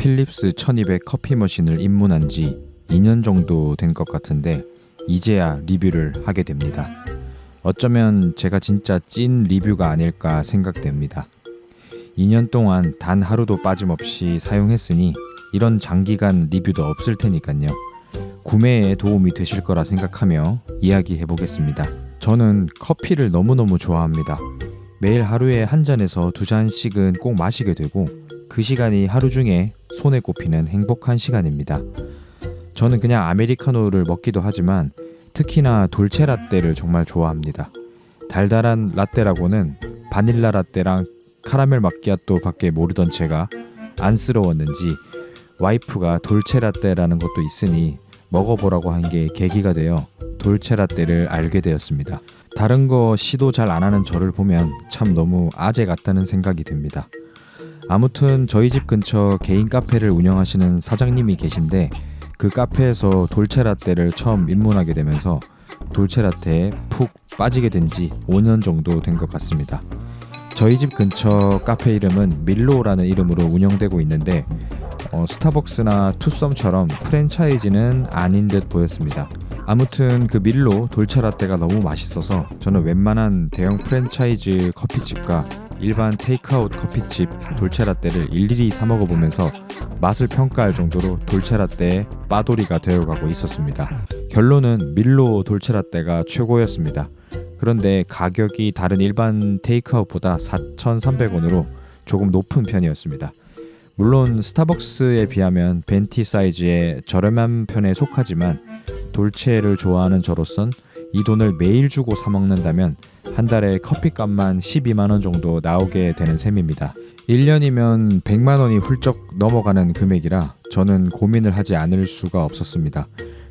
필립스 1200 커피 머신을 입문한 지 2년 정도 된 것 같은데 이제야 리뷰를 하게 됩니다. 어쩌면 제가 진짜 찐 리뷰가 아닐까 생각됩니다. 2년 동안 단 하루도 빠짐없이 사용했으니 이런 장기간 리뷰도 없을 테니까요. 구매에 도움이 되실 거라 생각하며 이야기해 보겠습니다. 저는 커피를 너무너무 좋아합니다. 매일 하루에 한 잔에서 두 잔씩은 꼭 마시게 되고 그 시간이 하루 중에 손에 꼽히는 행복한 시간입니다. 저는 그냥 아메리카노를 먹기도 하지만 특히나 돌체 라떼를 정말 좋아합니다. 달달한 라떼라고는 바닐라 라떼랑 카라멜 마키아토 밖에 모르던 제가 안쓰러웠는지 와이프가 돌체 라떼라는 것도 있으니 먹어보라고 한 게 계기가 되어 돌체 라떼를 알게 되었습니다. 다른 거 시도 잘 안 하는 저를 보면 참 너무 아재 같다는 생각이 듭니다. 아무튼 저희 집 근처 개인 카페를 운영하시는 사장님이 계신데 그 카페에서 돌체 라떼를 처음 입문하게 되면서 돌체 라떼에 푹 빠지게 된 지 5년 정도 된 것 같습니다. 저희 집 근처 카페 이름은 밀로라는 이름으로 운영되고 있는데 스타벅스나 투썸처럼 프랜차이즈는 아닌 듯 보였습니다. 아무튼 그 밀로 돌체 라떼가 너무 맛있어서 저는 웬만한 대형 프랜차이즈 커피집과 일반 테이크아웃 커피집 돌체 라떼를 일일이 사 먹어보면서 맛을 평가할 정도로 돌체 라떼의 빠돌이가 되어가고 있었습니다. 결론은 밀로 돌체 라떼가 최고였습니다. 그런데 가격이 다른 일반 테이크아웃보다 4,300원으로 조금 높은 편이었습니다. 물론 스타벅스에 비하면 벤티 사이즈의 저렴한 편에 속하지만 돌체를 좋아하는 저로선 이 돈을 매일 주고 사 먹는다면 한 달에 커피값만 12만원 정도 나오게 되는 셈입니다. 1년이면 100만원이 훌쩍 넘어가는 금액이라 저는 고민을 하지 않을 수가 없었습니다.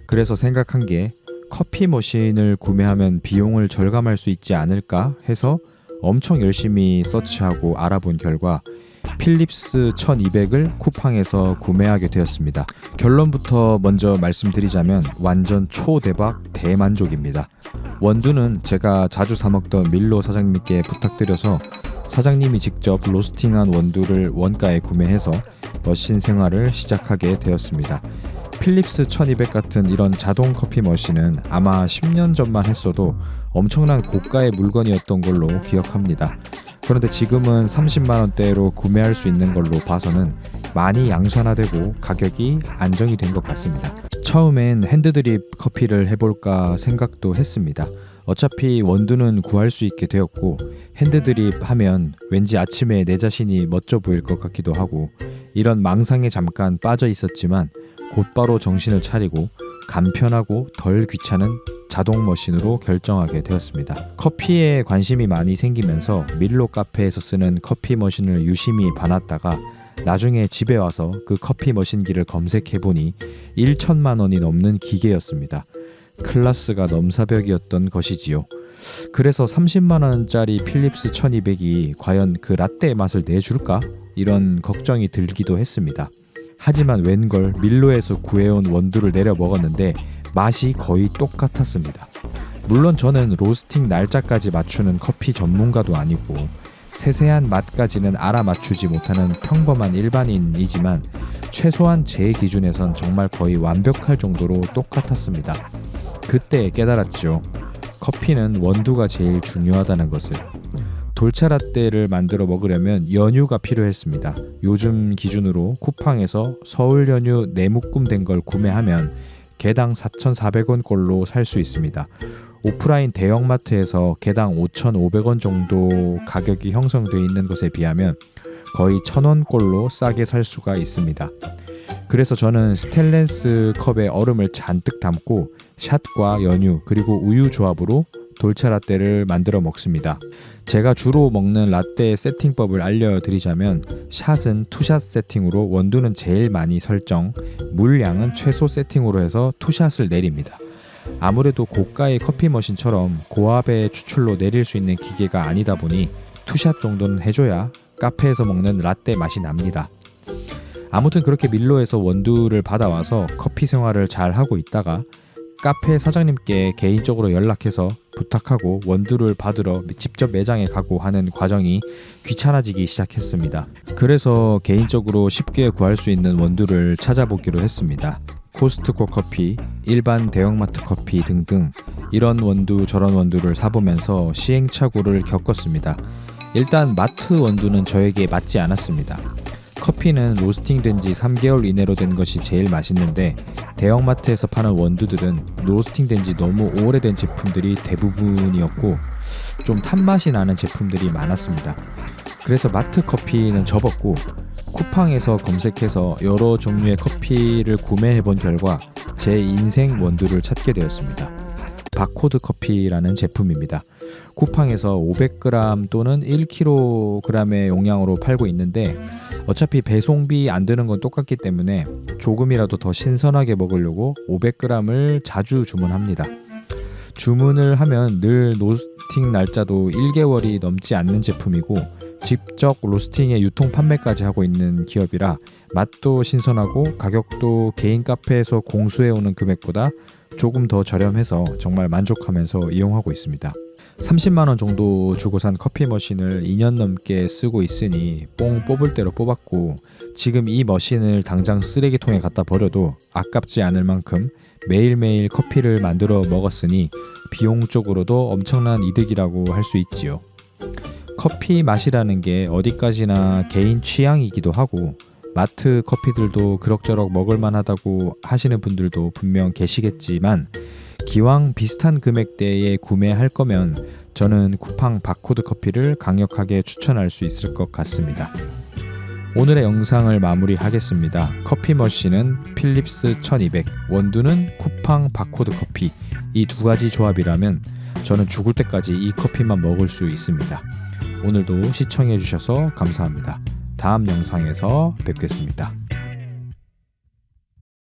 그래서 생각한 게 커피 머신을 구매하면 비용을 절감할 수 있지 않을까 해서 엄청 열심히 서치하고 알아본 결과 필립스 1200을 쿠팡에서 구매하게 되었습니다. 결론부터 먼저 말씀드리자면 완전 초대박 대만족입니다. 원두는 제가 자주 사 먹던 밀로 사장님께 부탁드려서 사장님이 직접 로스팅한 원두를 원가에 구매해서 머신 생활을 시작하게 되었습니다. 필립스 1200 같은 이런 자동 커피 머신은 아마 10년 전만 했어도 엄청난 고가의 물건이었던 걸로 기억합니다. 그런데 지금은 30만원대로 구매할 수 있는 걸로 봐서는 많이 양산화되고 가격이 안정이 된 것 같습니다. 처음엔 핸드드립 커피를 해볼까 생각도 했습니다. 어차피 원두는 구할 수 있게 되었고 핸드드립 하면 왠지 아침에 내 자신이 멋져 보일 것 같기도 하고 이런 망상에 잠깐 빠져 있었지만 곧바로 정신을 차리고 간편하고 덜 귀찮은 자동 머신으로 결정하게 되었습니다. 커피에 관심이 많이 생기면서 밀로 카페에서 쓰는 커피 머신을 유심히 봐놨다가 나중에 집에 와서 그 커피 머신기를 검색해보니 1천만 원이 넘는 기계였습니다. 클래스가 넘사벽이었던 것이지요. 그래서 30만 원짜리 필립스 1200이 과연 그 라떼의 맛을 내줄까? 이런 걱정이 들기도 했습니다. 하지만 웬걸 밀로에서 구해온 원두를 내려 먹었는데 맛이 거의 똑같았습니다. 물론 저는 로스팅 날짜까지 맞추는 커피 전문가도 아니고 세세한 맛까지는 알아맞추지 못하는 평범한 일반인이지만 최소한 제 기준에선 정말 거의 완벽할 정도로 똑같았습니다. 그때 깨달았죠. 커피는 원두가 제일 중요하다는 것을. 돌체 라떼를 만들어 먹으려면 연유가 필요했습니다. 요즘 기준으로 쿠팡에서 서울 연유 4묶음 된 걸 구매하면 개당 4,400원 꼴로 살 수 있습니다. 오프라인 대형마트에서 개당 5,500원 정도 가격이 형성되어 있는 것에 비하면 거의 1,000원 꼴로 싸게 살 수가 있습니다. 그래서 저는 스테인리스 컵에 얼음을 잔뜩 담고 샷과 연유 그리고 우유 조합으로 돌체 라떼를 만들어 먹습니다. 제가 주로 먹는 라떼 세팅법을 알려드리자면 샷은 투샷 세팅으로 원두는 제일 많이 설정, 물량은 최소 세팅으로 해서 투샷을 내립니다. 아무래도 고가의 커피 머신처럼 고압의 추출로 내릴 수 있는 기계가 아니다 보니 투샷 정도는 해줘야 카페에서 먹는 라떼 맛이 납니다. 아무튼 그렇게 밀로에서 원두를 받아와서 커피 생활을 잘 하고 있다가 카페 사장님께 개인적으로 연락해서 부탁하고 원두를 받으러 직접 매장에 가고 하는 과정이 귀찮아지기 시작했습니다. 그래서 개인적으로 쉽게 구할 수 있는 원두를 찾아보기로 했습니다. 코스트코 커피, 일반 대형마트 커피 등등 이런 원두 저런 원두를 사보면서 시행착오를 겪었습니다. 일단 마트 원두는 저에게 맞지 않았습니다. 커피는 로스팅된 지 3개월 이내로 된 것이 제일 맛있는데 대형마트에서 파는 원두들은 로스팅된 지 너무 오래된 제품들이 대부분이었고 좀 탄맛이 나는 제품들이 많았습니다. 그래서 마트 커피는 접었고 쿠팡에서 검색해서 여러 종류의 커피를 구매해 본 결과 제 인생 원두를 찾게 되었습니다. 바코드 커피라는 제품입니다. 쿠팡에서 500g 또는 1kg의 용량으로 팔고 있는데 어차피 배송비 안 드는 건 똑같기 때문에 조금이라도 더 신선하게 먹으려고 500g을 자주 주문합니다. 주문을 하면 늘 로스팅 날짜도 1개월이 넘지 않는 제품이고 직접 로스팅에 유통 판매까지 하고 있는 기업이라 맛도 신선하고 가격도 개인 카페에서 공수해오는 금액보다 조금 더 저렴해서 정말 만족하면서 이용하고 있습니다. 30만원 정도 주고 산 커피 머신을 2년 넘게 쓰고 있으니 뽕 뽑을 대로 뽑았고 지금 이 머신을 당장 쓰레기통에 갖다 버려도 아깝지 않을 만큼 매일매일 커피를 만들어 먹었으니 비용적으로도 엄청난 이득이라고 할 수 있지요. 커피 맛이라는 게 어디까지나 개인 취향이기도 하고 마트 커피들도 그럭저럭 먹을만 하다고 하시는 분들도 분명 계시겠지만 기왕 비슷한 금액대에 구매할 거면 저는 쿠팡 바코드 커피를 강력하게 추천할 수 있을 것 같습니다. 오늘의 영상을 마무리하겠습니다. 커피 머신은 필립스 1200, 원두는 쿠팡 바코드 커피 이 두 가지 조합이라면 저는 죽을 때까지 이 커피만 먹을 수 있습니다. 오늘도 시청해 주셔서 감사합니다. 다음 영상에서 뵙겠습니다.